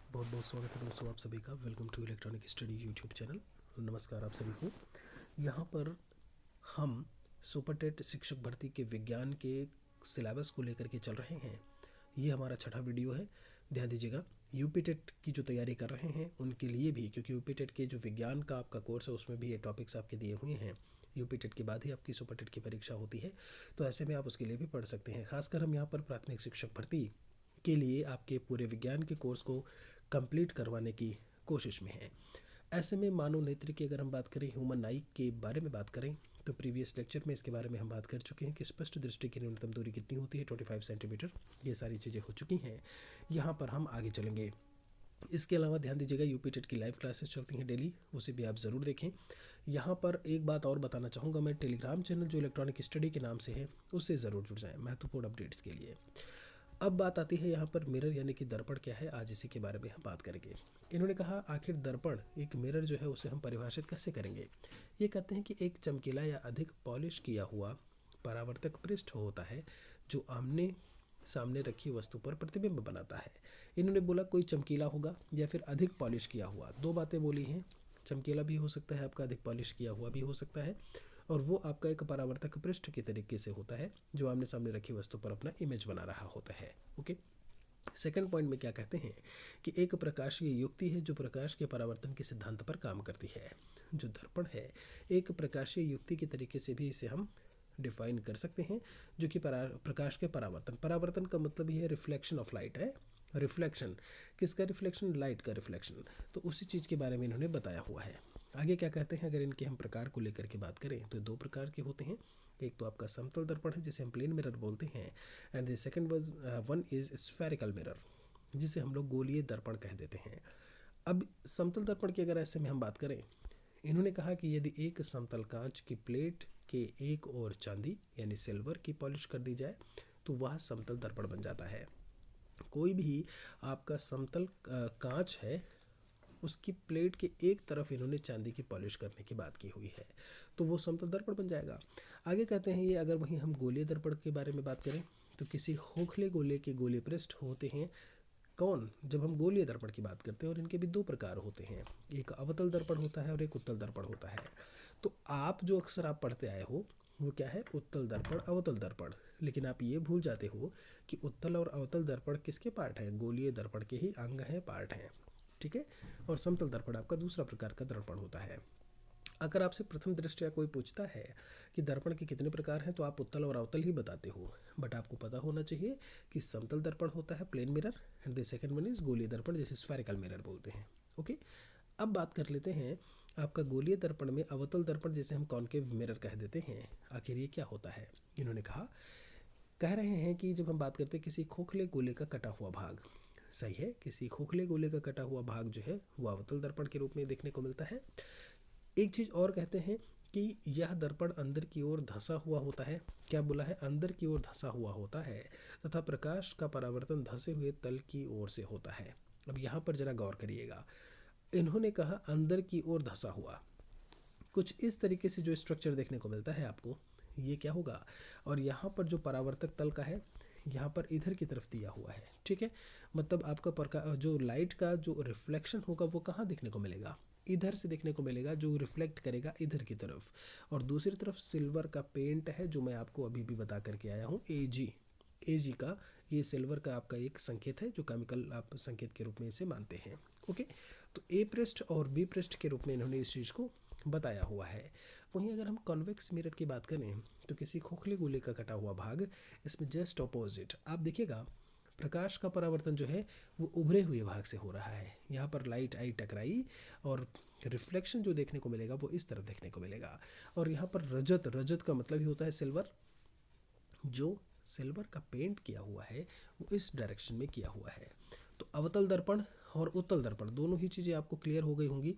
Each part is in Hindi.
बहुत बहुत स्वागत है दोस्तों आप सभी का। Welcome to electronic study YouTube channel. नमस्कार आप सभी को। यहाँ पर हम सुपर टेट शिक्षक भर्ती के विज्ञान के सिलेबस को लेकर के चल रहे हैं। ये हमारा छठा वीडियो है। ध्यान दीजिएगा, यूपी टेट की जो तैयारी कर रहे हैं उनके लिए भी, क्योंकि यूपी टेट के जो विज्ञान का आपका कोर्स है उसमें भी ये टॉपिक्स आपके दिए हुए हैं। यूपी टेट के बाद ही आपकी सुपर टेट की परीक्षा होती है, तो ऐसे में आप उसके लिए भी पढ़ सकते हैं। खासकर हम यहाँ पर प्राथमिक शिक्षक भर्ती के लिए आपके पूरे विज्ञान के कोर्स को कंप्लीट करवाने की कोशिश में है। ऐसे में मानव नेत्र की अगर हम बात करें, ह्यूमन आई के बारे में बात करें, तो प्रीवियस लेक्चर में इसके बारे में हम बात कर चुके हैं कि स्पष्ट दृष्टि की न्यूनतम दूरी कितनी होती है, 25 सेंटीमीटर। ये सारी चीज़ें हो चुकी हैं। यहाँ पर हम आगे चलेंगे। इसके अलावा ध्यान दीजिएगा, यूपी टेट की लाइव क्लासेस चलती हैं डेली, उसे भी आप ज़रूर देखें। यहाँ पर एक बात और बताना चाहूँगा, मैं टेलीग्राम चैनल जो इलेक्ट्रॉनिक स्टडी के नाम से है उससे ज़रूर जुड़ जाएँ महत्वपूर्ण अपडेट्स के लिए। अब बात आती है यहाँ पर मिरर यानी कि दर्पण क्या है, आज इसी के बारे में हम बात करेंगे। इन्होंने कहा आखिर दर्पण एक मिरर जो है उसे हम परिभाषित कैसे करेंगे। ये कहते हैं कि एक चमकीला या अधिक पॉलिश किया हुआ परावर्तक पृष्ठ होता है जो आमने सामने रखी वस्तु पर प्रतिबिंब बनाता है। इन्होंने बोला कोई चमकीला होगा या फिर अधिक पॉलिश किया हुआ, दो बातें बोली हैं। चमकीला भी हो सकता है आपका, अधिक पॉलिश किया हुआ भी हो सकता है, और वो आपका एक परावर्तक पृष्ठ के तरीके से होता है जो आमने सामने रखी वस्तु पर अपना इमेज बना रहा होता है। ओके। सेकंड पॉइंट में क्या कहते हैं कि एक प्रकाशीय युक्ति है जो प्रकाश के परावर्तन के सिद्धांत पर काम करती है। जो दर्पण है एक प्रकाशीय युक्ति के तरीके से भी इसे हम डिफाइन कर सकते हैं, जो कि प्रकाश के परावर्तन का मतलब ये है रिफ्लेक्शन ऑफ लाइट है। रिफ्लेक्शन किसका रिफ्लेक्शन? लाइट का रिफ्लेक्शन। तो उसी चीज़ के बारे में इन्होंने बताया हुआ है। आगे क्या कहते हैं, अगर इनके हम प्रकार को लेकर के बात करें तो दो प्रकार के होते हैं। एक तो आपका समतल दर्पण है जिसे हम प्लेन मिरर बोलते हैं, and the second one is spherical mirror जिसे हम लोग गोलीय दर्पण कह देते हैं। अब समतल दर्पण की अगर ऐसे में हम बात करें, इन्होंने कहा कि यदि एक समतल कांच की प्लेट के एक ओर चांदी यानी सिल्वर की पॉलिश कर दी जाए तो वह समतल दर्पण बन जाता है। कोई भी आपका समतल कांच है, उसकी प्लेट के एक तरफ इन्होंने चांदी की पॉलिश करने की बात की हुई है, तो वो समतल दर्पण बन जाएगा। आगे कहते हैं ये अगर वहीं हम गोलीय दर्पण के बारे में बात करें तो किसी खोखले गोले के गोलीय पृष्ठ होते हैं। कौन? जब हम गोलीय दर्पण की बात करते हैं, और इनके भी दो प्रकार होते हैं, एक अवतल दर्पण होता है और एक उत्तल दर्पण होता है। तो आप जो अक्सर आप पढ़ते आए हो वो क्या है? उत्तल दर्पण, अवतल दर्पण। लेकिन आप ये भूल जाते हो कि उत्तल और अवतल दर्पण किसके पार्ट हैं? गोलीय दर्पण के ही अंग हैं, पार्ट हैं। ठीक है। और समतल दर्पण आपका दूसरा प्रकार का दर्पण होता है। अगर आपसे प्रथम दृष्टया कोई पूछता है कि दर्पण के कितने प्रकार हैं तो आप उत्तल और अवतल ही बताते हो, बट आपको पता होना चाहिए कि समतल दर्पण होता है plane mirror, and the second one is गोलीय दर्पण जिसे स्फेरिकल मिरर बोलते हैं। ओके। अब बात कर लेते हैं आपका गोलीय दर्पण में अवतल दर्पण जिसे हम कॉन्केव मिरर कह देते हैं। आखिर ये क्या होता है? इन्होंने कह रहे हैं कि जब हम बात करते हैं किसी खोखले गोले का कटा हुआ भाग, सही है, किसी खोखले गोले का कटा हुआ भाग जो है वो अवतल दर्पण के रूप में देखने को मिलता है। एक चीज़ और कहते हैं कि यह दर्पण अंदर की ओर धंसा हुआ होता है। क्या बोला है? अंदर की ओर धंसा हुआ होता है तथा प्रकाश का परावर्तन धंसे हुए तल की ओर से होता है। अब यहाँ पर जरा गौर करिएगा, इन्होंने कहा अंदर की ओर धंसा हुआ, कुछ इस तरीके से जो स्ट्रक्चर देखने को मिलता है आपको, ये क्या होगा? और यहाँ पर जो परावर्तक तल का है, यहाँ पर इधर की तरफ दिया हुआ है। ठीक है। मतलब आपका जो लाइट का जो रिफ्लेक्शन होगा वो कहाँ देखने को मिलेगा? इधर से देखने को मिलेगा, जो रिफ्लेक्ट करेगा इधर की तरफ। और दूसरी तरफ सिल्वर का पेंट है जो मैं आपको अभी भी बता करके आया हूँ, एजी का। ये सिल्वर का आपका एक संकेत है जो केमिकल आप संकेत के रूप में इसे मानते हैं। ओके। तो ए पृष्ठ और बी पृष्ठ के रूप में इन्होंने इस चीज़ को बताया हुआ है। वहीं अगर हम कॉन्वेक्स मिरर की बात करें तो किसी खोखले गोले का कटा हुआ भाग, इसमें जस्ट ऑपोजिट आप देखिएगा, प्रकाश का परावर्तन जो है वो उभरे हुए भाग से हो रहा है। यहाँ पर लाइट आई टकराई और रिफ्लेक्शन जो देखने को मिलेगा वो इस तरफ देखने को मिलेगा। और यहाँ पर रजत का मतलब ही होता है सिल्वर, जो सिल्वर का पेंट किया हुआ है वो इस डायरेक्शन में किया हुआ है। तो अवतल दर्पण और उत्तल दर्पण दोनों ही चीज़ें आपको क्लियर हो गई होंगी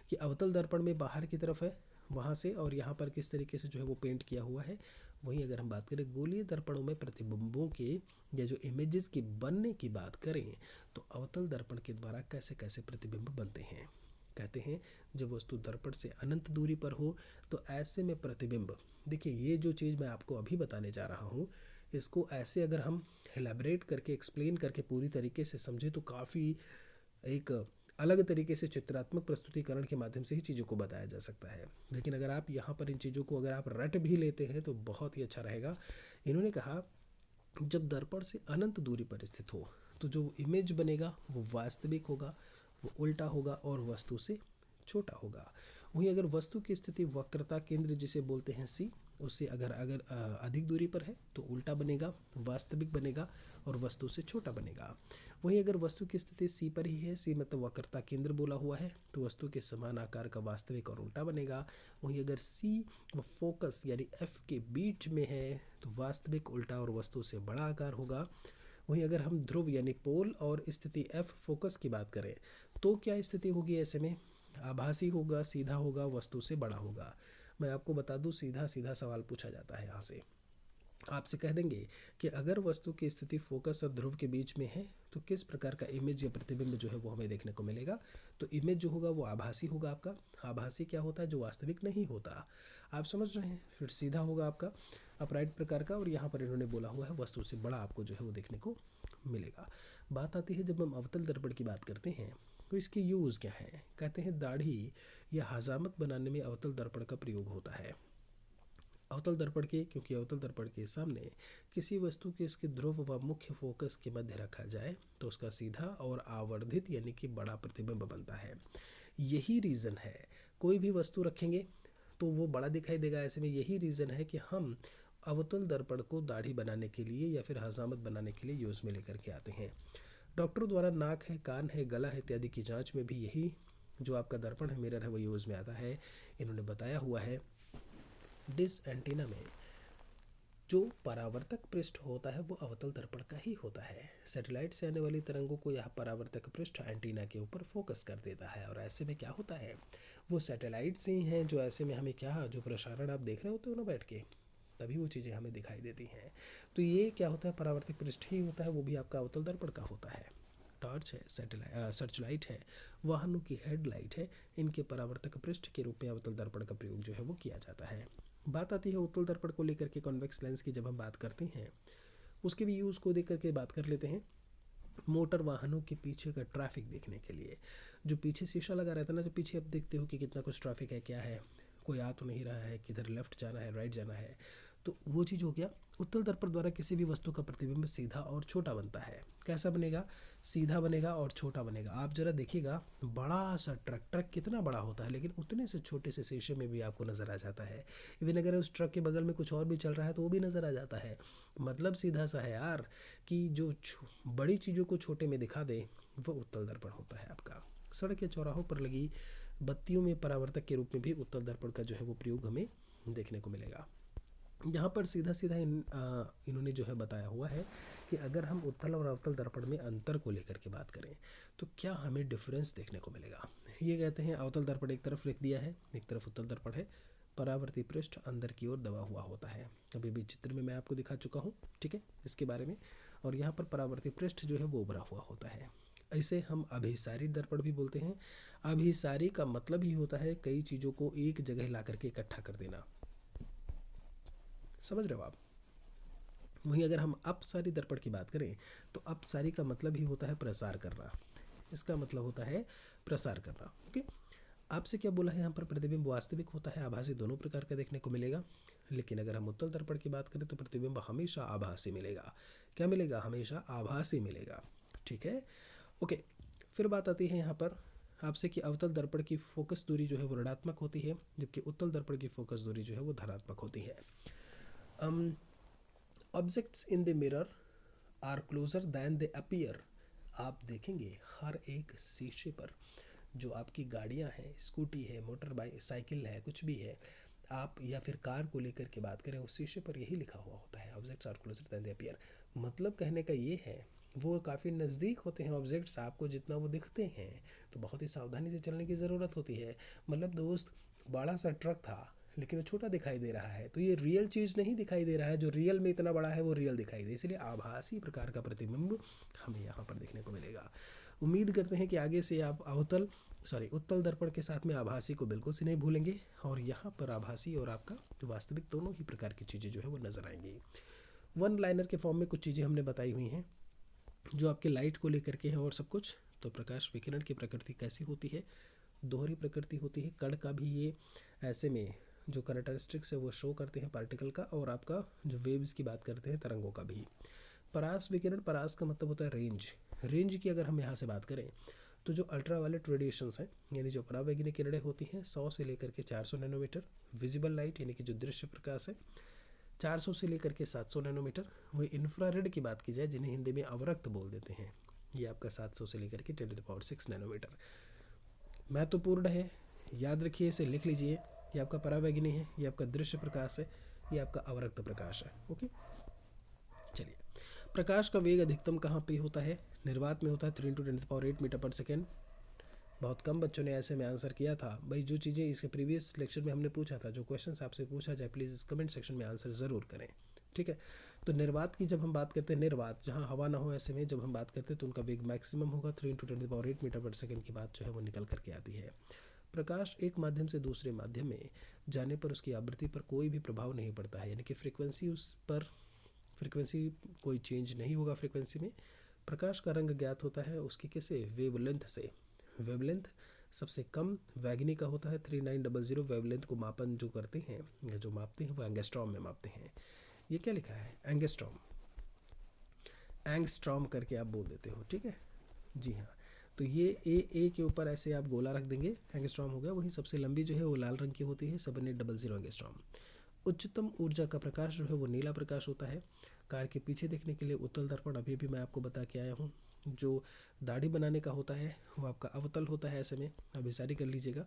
कि अवतल दर्पण में बाहर की तरफ है वहाँ से, और यहाँ पर किस तरीके से जो है वो पेंट किया हुआ है। वहीं अगर हम बात करें गोलीय दर्पणों में प्रतिबिंबों के या जो इमेजेस के बनने की बात करें तो अवतल दर्पण के द्वारा कैसे कैसे प्रतिबिंब बनते हैं। कहते हैं जब वस्तु दर्पण से अनंत दूरी पर हो तो ऐसे में प्रतिबिंब, देखिए ये जो चीज़ मैं आपको अभी बताने जा रहा हूँ, इसको ऐसे अगर हम एलैबोरेट करके एक्सप्लेन करके पूरी तरीके से समझे तो काफ़ी एक अलग तरीके से चित्रात्मक प्रस्तुतिकरण के माध्यम से ही चीज़ों को बताया जा सकता है। लेकिन अगर आप यहाँ पर इन चीज़ों को अगर आप रट भी लेते हैं तो बहुत ही अच्छा रहेगा। इन्होंने कहा जब दर्पण से अनंत दूरी पर स्थित हो तो जो इमेज बनेगा वो वास्तविक होगा, वो उल्टा होगा और वस्तु से छोटा होगा। वहीं अगर वस्तु की स्थिति वक्रता केंद्र जिसे बोलते हैं सी, उससे अगर अगर अधिक दूरी पर है तो उल्टा बनेगा, वास्तविक बनेगा और वस्तु से छोटा बनेगा। वहीं अगर वस्तु की स्थिति सी पर ही है, सी मतलब वक्रता केंद्र बोला हुआ है, तो वस्तु के समान आकार का वास्तविक और उल्टा बनेगा। वहीं अगर सी व फोकस यानी एफ के बीच में है तो वास्तविक उल्टा और वस्तु से बड़ा आकार होगा। वहीं अगर हम ध्रुव यानी पोल और स्थिति एफ फोकस की बात करें तो क्या स्थिति होगी ऐसे में? आभासी होगा, सीधा होगा, वस्तु से बड़ा होगा। मैं आपको बता दूं सीधा सीधा सवाल पूछा जाता है यहाँ से, आपसे कह देंगे कि अगर वस्तु की स्थिति फोकस और ध्रुव के बीच में है तो किस प्रकार का इमेज या प्रतिबिंब जो है वो हमें देखने को मिलेगा। तो इमेज जो होगा वो आभासी होगा आपका। आभासी क्या होता है? जो वास्तविक नहीं होता। आप समझ रहे हैं? फिर सीधा होगा आपका अपराइट प्रकार का, और यहाँ पर इन्होंने बोला हुआ है वस्तु से बड़ा आपको जो है वो देखने को मिलेगा। बात आती है जब हम अवतल दर्पण की बात करते हैं तो इसके यूज़ क्या है। कहते हैं दाढ़ी या हजामत बनाने में अवतल दर्पण का प्रयोग होता है। अवतल दर्पण के क्योंकि अवतल दर्पण के सामने किसी वस्तु के इसके ध्रुव व मुख्य फोकस के मध्य रखा जाए तो उसका सीधा और आवर्धित यानी कि बड़ा प्रतिबिंब बनता है। यही रीज़न है, कोई भी वस्तु रखेंगे तो वो बड़ा दिखाई देगा। ऐसे में यही रीज़न है कि हम अवतल दर्पण को दाढ़ी बनाने के लिए या फिर हजामत बनाने के लिए यूज़ में लेकर के आते हैं। डॉक्टरों द्वारा नाक है, कान है, गला है इत्यादि की जांच में भी यही जो आपका दर्पण है, मिरर है, वो यूज़ में आता है। इन्होंने बताया हुआ है डिश एंटीना में जो परावर्तक पृष्ठ होता है वो अवतल दर्पण का ही होता है। सैटेलाइट से आने वाली तरंगों को यह परावर्तक पृष्ठ एंटीना के ऊपर फोकस कर देता है, और ऐसे में क्या होता है, वो सैटेलाइट से ही हैं जो ऐसे में हमें क्या जो प्रसारण आप देख रहे होते हो ना बैठ के, तभी वो चीज़ें हमें दिखाई देती हैं। तो ये क्या होता है, परावर्तक पृष्ठ ही होता है, वो भी आपका अवतल दर्पण का होता है। टॉर्च है, सैटेलाइट सर्चलाइट है, वाहनों की हेडलाइट है, इनके परावर्तक पृष्ठ के रूप में अवतल दर्पण का प्रयोग जो है वो किया जाता है। बात आती है उत्तल दर्पण को लेकर के कॉन्वेक्स लेंस की। जब हम बात करते हैं उसके भी यूज़ को देख करके बात कर लेते हैं। मोटर वाहनों के पीछे का ट्रैफिक देखने के लिए जो पीछे शीशा लगा रहता है ना, जो पीछे आप देखते हो कि कितना कुछ ट्रैफिक है, क्या है, कोई आ तो नहीं रहा है, किधर लेफ्ट जाना है, राइट जाना है, तो वो चीज़ हो गया। उत्तल दर्पण द्वारा किसी भी वस्तु का प्रतिबिंब सीधा और छोटा बनता है। कैसा बनेगा? सीधा बनेगा और छोटा बनेगा। आप जरा देखिएगा, बड़ा सा ट्रक, ट्रक कितना बड़ा होता है लेकिन उतने से छोटे से शीशे में भी आपको नज़र आ जाता है। इवन अगर उस ट्रक के बगल में कुछ और भी चल रहा है तो वो भी नज़र आ जाता है। मतलब सीधा सा है यार कि जो बड़ी चीज़ों को छोटे में दिखा दे वो उत्तल दर्पण होता है आपका। सड़क या चौराहों पर लगी बत्तियों में परावर्तक के रूप में भी उत्तल दर्पण का जो है वो प्रयोग हमें देखने को मिलेगा। यहाँ पर सीधा सीधा इन्होंने जो है बताया हुआ है कि अगर हम उत्तल और अवतल दर्पण में अंतर को लेकर के बात करें तो क्या हमें डिफरेंस देखने को मिलेगा। ये कहते हैं अवतल दर्पण एक तरफ लिख दिया है, एक तरफ उत्तल दर्पण है, परावर्ती पृष्ठ अंदर की ओर दबा हुआ होता है। अभी भी चित्र में मैं आपको दिखा चुका हूँ, ठीक है, इसके बारे में। और यहाँ पर परावर्ती पृष्ठ जो है वो उभरा हुआ होता है। इसे हम अभिसारी दर्पण भी बोलते हैं। अभिसारी का मतलब ही होता है कई चीज़ों को एक जगह ला करके इकट्ठा कर देना। समझ रहे हो आप? वहीं अगर हम अपसारी दर्पण की बात करें तो अपसारी का मतलब ही होता है प्रसार करना। इसका मतलब होता है प्रसार करना। ओके, आपसे क्या बोला है यहाँ पर, प्रतिबिंब वास्तविक होता है, आभासी दोनों प्रकार का देखने को मिलेगा। लेकिन अगर हम उत्तल दर्पण की बात करें तो प्रतिबिंब हमेशा आभासी मिलेगा। क्या मिलेगा? हमेशा आभासी मिलेगा। ठीक है, ओके। फिर बात आती है यहाँ पर आपसे कि अवतल दर्पण की फोकस दूरी जो है वो ऋणात्मक होती है, जबकि उत्तल दर्पण की फोकस दूरी जो है वो धनात्मक होती है। Objects in the mirror are closer than they appear. आप देखेंगे हर एक शीशे पर, जो आपकी गाड़ियाँ हैं, स्कूटी है, मोटर बाइक, साइकिल है, कुछ भी है, आप या फिर कार को लेकर के बात करें, उस शीशे पर यही लिखा हुआ होता है, objects are closer than they appear. मतलब कहने का ये है वो काफ़ी नज़दीक होते हैं ऑब्जेक्ट्स, आपको जितना वो दिखते हैं तो बहुत ही सावधानी से चलने की ज़रूरत होती है। मतलब दोस्त, बड़ा सा ट्रक था लेकिन वो छोटा दिखाई दे रहा है, तो ये रियल चीज़ नहीं दिखाई दे रहा है, जो रियल में इतना बड़ा है वो रियल दिखाई दे, इसलिए आभासी प्रकार का प्रतिबिंब हमें यहाँ पर देखने को मिलेगा। उम्मीद करते हैं कि आगे से आप उत्तल दर्पण के साथ में आभासी को बिल्कुल से नहीं भूलेंगे, और यहाँ पर आभासी और आपका वास्तविक दोनों ही प्रकार की चीज़ें जो है वो नज़र आएंगी। वन लाइनर के फॉर्म में कुछ चीज़ें हमने बताई हुई हैं जो आपके लाइट को लेकर के हैं और सब कुछ। तो प्रकाश विकिरण की प्रकृति कैसी होती है? दोहरी प्रकृति होती है। कण का भी ये ऐसे में जो कैरेक्टरिस्टिक्स है वो शो करते हैं पार्टिकल का, और आपका जो वेव्स की बात करते हैं तरंगों का भी। परास विकिरण, परास का मतलब होता है रेंज। रेंज की अगर हम यहाँ से बात करें तो जो अल्ट्रावायलेट रेडिएशंस हैं यानी जो परावैंगनी किरणें होती हैं 100 से लेकर के 400 नैनोमीटर। विजिबल लाइट यानी कि जो दृश्य प्रकाश है 400 से लेकर के 700 नैनोमीटर। वही इंफ्रारेड की बात की जाए जिन्हें हिंदी में अवरक्त बोल देते हैं, ये आपका 700 से लेकर के 10⁶ नैनोमीटर। महत्वपूर्ण है, याद रखिए, इसे लिख लीजिए। ये आपका परावैंगनी है, ये आपका दृश्य प्रकाश है, ये आपका अवरक्त प्रकाश है। ओके, चलिए। प्रकाश का वेग अधिकतम कहाँ पे होता है? निर्वात में होता है 3 × 10⁸ मीटर पर सेकेंड। बहुत कम बच्चों ने ऐसे में आंसर किया था। भाई जो चीज़ें इसके प्रीवियस लेक्चर में हमने पूछा था, जो क्वेश्चंस आपसे पूछा जाए, प्लीज़ इस कमेंट सेक्शन में आंसर ज़रूर करें, ठीक है। तो निर्वात की जब हम बात करते हैं, निर्वात जहाँ हवा ना हो, ऐसे में जब हम बात करते हैं तो उनका वेग मैक्सिमम होगा 3 × 10⁸ मीटर पर सेकेंड की बात जो है वो निकल करके आती है। प्रकाश एक माध्यम से दूसरे माध्यम में जाने पर उसकी आवृत्ति पर कोई भी प्रभाव नहीं पड़ता है, यानी कि फ्रीक्वेंसी उस पर फ्रीक्वेंसी कोई चेंज नहीं होगा फ्रीक्वेंसी में। प्रकाश का रंग ज्ञात होता है उसकी किसे? वेवलेंथ से। वेवलेंथ सबसे कम वैगनी का होता है 3900। वेवलेंथ को मापन जो करते हैं या जो मापते हैं वो एंगस्ट्रॉम में मापते हैं। ये क्या लिखा है? एंगस्ट्रॉम। एंगस्ट्रॉम करके आप बोल देते हो, ठीक है जी हाँ। तो ये ए के ऊपर ऐसे आप गोला रख देंगे, एंगस्ट्रॉम हो गया। वही सबसे लंबी जो है वो लाल रंग की होती है 7800 एंगस्ट्रॉम। उच्चतम ऊर्जा का प्रकाश जो है वो नीला प्रकाश होता है। कार के पीछे देखने के लिए उत्तल दर्पण अभी भी मैं आपको बता के आया हूँ। जो दाढ़ी बनाने का होता है वो आपका अवतल होता है, ऐसे में अभी सारी कर लीजिएगा,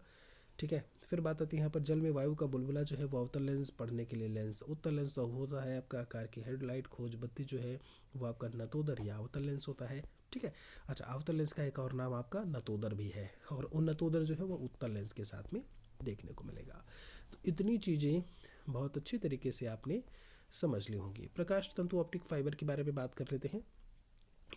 ठीक है। फिर बात आती है यहाँ पर जल में वायु का बुलबुला जो है वो अवतल लेंस पढ़ने के लिए लेंस। उत्तल लेंस तो होता है आपका कार की हेडलाइट, खोज बत्ती जो है वो आपका नतोदर या अवतल लेंस होता है, ठीक है। अच्छा, अवतल लेंस का एक और नाम आपका नतोदर भी है, और उन नतोदर जो है वो उत्तल लेंस के साथ में देखने को मिलेगा। तो इतनी चीज़ें बहुत अच्छी तरीके से आपने समझ ली होंगी। प्रकाश तंतु ऑप्टिक फाइबर के बारे में बात कर लेते हैं।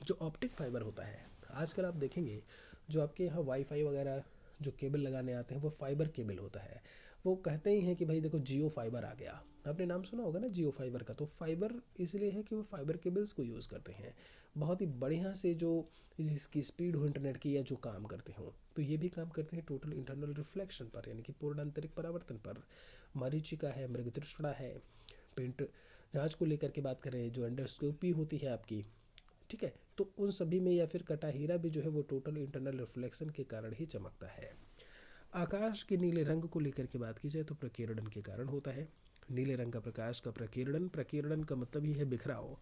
जो ऑप्टिक फाइबर होता है, आजकल आप देखेंगे जो आपके यहाँ वाईफाई वगैरह जो केबल लगाने आते हैं वो फाइबर केबल होता है। वो कहते ही हैं कि भाई देखो जियो फाइबर आ गया, आपने नाम सुना होगा ना जियो फाइबर का। तो फाइबर इसलिए है कि वो फाइबर केबल्स को यूज़ करते हैं बहुत ही बढ़िया से, जो जिसकी स्पीड हो इंटरनेट की या जो काम करते हों। तो ये भी काम करते हैं टोटल इंटरनल रिफ्लेक्शन पर, यानी कि पूर्ण आंतरिक परावर्तन पर। मरीचिका है, मृगतृष्णा है, पेंट जांच को लेकर के बात करें, जो एंडोस्कोपी होती है आपकी, ठीक है। तो उन सभी में, या फिर कटा हीरा भी जो है वो टोटल इंटरनल रिफ्लेक्शन के कारण ही चमकता है। आकाश के नीले रंग को लेकर के बात की जाए तो प्रकीर्णन के कारण होता है। नीले रंग का प्रकाश का प्रकीर्णन, प्रकीर्णन का मतलब ही है बिखराव,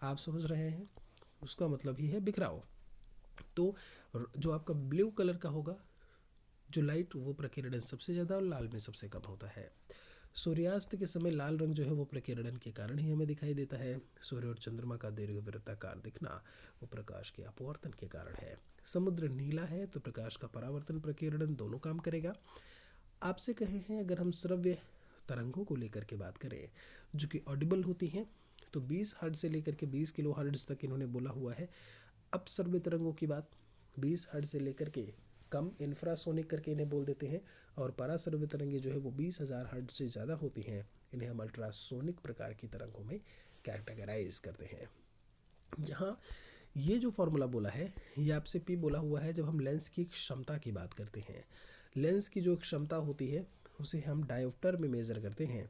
आप समझ रहे हैं, उसका मतलब ही है बिखराव। तो जो आपका ब्लू कलर का होगा जो लाइट, वो प्रकीर्णन सबसे ज़्यादा और लाल में सबसे कम होता है। सूर्यास्त के समय लाल रंग जो है वो प्रकीर्णन के कारण ही हमें दिखाई देता है। सूर्य और चंद्रमा का दीर्घवृत्ताकार दिखना वो प्रकाश के अपवर्तन के कारण है। समुद्र नीला है तो प्रकाश का परावर्तन प्रकीर्णन दोनों काम करेगा। आपसे कहे हैं अगर हम श्रव्य तरंगों को लेकर के बात करें जो कि ऑडिबल होती हैं, तो 20 हर्ट्ज से लेकर के 20 किलो हर्ट्ज तक इन्होंने बोला हुआ है। अब श्रव्य तरंगों की बात 20 हर्ट्ज से लेकर के कम इंफ्रासोनिक करके इन्हें बोल देते हैं, और पराश्रव्य तरंगे जो है वो 20,000 हर्ट्ज से ज़्यादा होती हैं, इन्हें हम अल्ट्रासोनिक प्रकार की तरंगों में कैटेगराइज करते हैं। यहाँ ये जो फॉर्मूला बोला है ये आपसे पी बोला हुआ है जब हम लेंस की क्षमता की बात करते हैं। लेंस की जो क्षमता होती है उसे हम डायोप्टर में मेज़र करते हैं,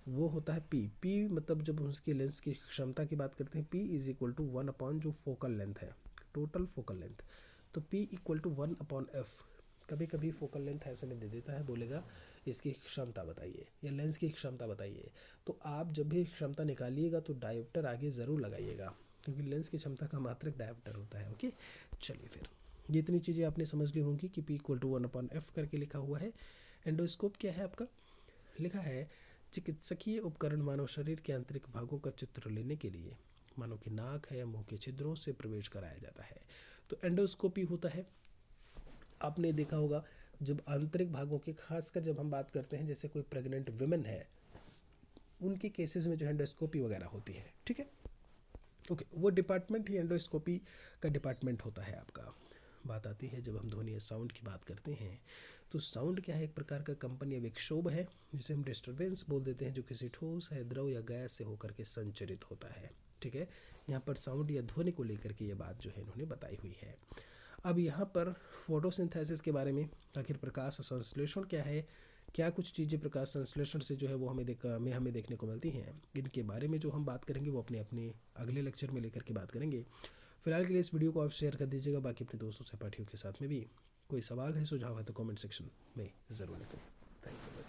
वो होता है पी। पी मतलब जब उसकी लेंस की क्षमता की बात करते हैं, P is equal to 1 upon जो फोकल लेंथ है, टोटल फोकल लेंथ, तो P equal to 1 upon F. कभी कभी फोकल लेंथ ऐसे में दे देता है, बोलेगा इसकी क्षमता बताइए या लेंस की क्षमता बताइए। तो आप जब भी क्षमता निकालिएगा तो डायोप्टर आगे ज़रूर लगाइएगा, क्योंकि लेंस की क्षमता का मात्रक डायोप्टर होता है। ओके, चलिए फिर ये इतनी चीज़ें आपने समझ ली होंगी कि P equal to 1 upon F करके लिखा हुआ है। एंडोस्कोप क्या है आपका? लिखा है चिकित्सकीय उपकरण मानव शरीर के आंतरिक भागों का चित्र लेने के लिए मानव की नाक है या मुंह के छिद्रों से प्रवेश कराया जाता है। तो एंडोस्कोपी होता है, आपने देखा होगा जब आंतरिक भागों की, खासकर जब हम बात करते हैं जैसे कोई प्रेग्नेंट वुमेन है, उनके केसेस में जो एंडोस्कोपी वगैरह होती है, ठीक है। ओके, वो डिपार्टमेंट ही एंडोस्कोपी का डिपार्टमेंट होता है आपका। बात आती है जब हम ध्वनि या साउंड की बात करते हैं, तो साउंड क्या है? एक प्रकार का कंपन या विक्षोभ है जिसे हम डिस्टर्बेंस बोल देते हैं, जो किसी ठोस है, द्रव या गैस से होकर के संचरित होता है, ठीक है। यहाँ पर साउंड या ध्वनि को लेकर के ये बात जो है इन्होंने बताई हुई है। अब यहाँ पर फोटोसिंथेसिस के बारे में, आखिर प्रकाश संश्लेषण क्या है, क्या कुछ चीज़ें प्रकाश संश्लेषण से जो है वो हमें देखने को मिलती हैं, इनके बारे में जो हम बात करेंगे वो अपने अपने अगले लेक्चर में लेकर के बात करेंगे। फिलहाल के लिए इस वीडियो को आप शेयर कर दीजिएगा, बाकी अपने दोस्तों सहपाठियों के साथ में भी। कोई सवाल है, सुझाव है तो कमेंट सेक्शन में ज़रूर लिखें। थैंक्स।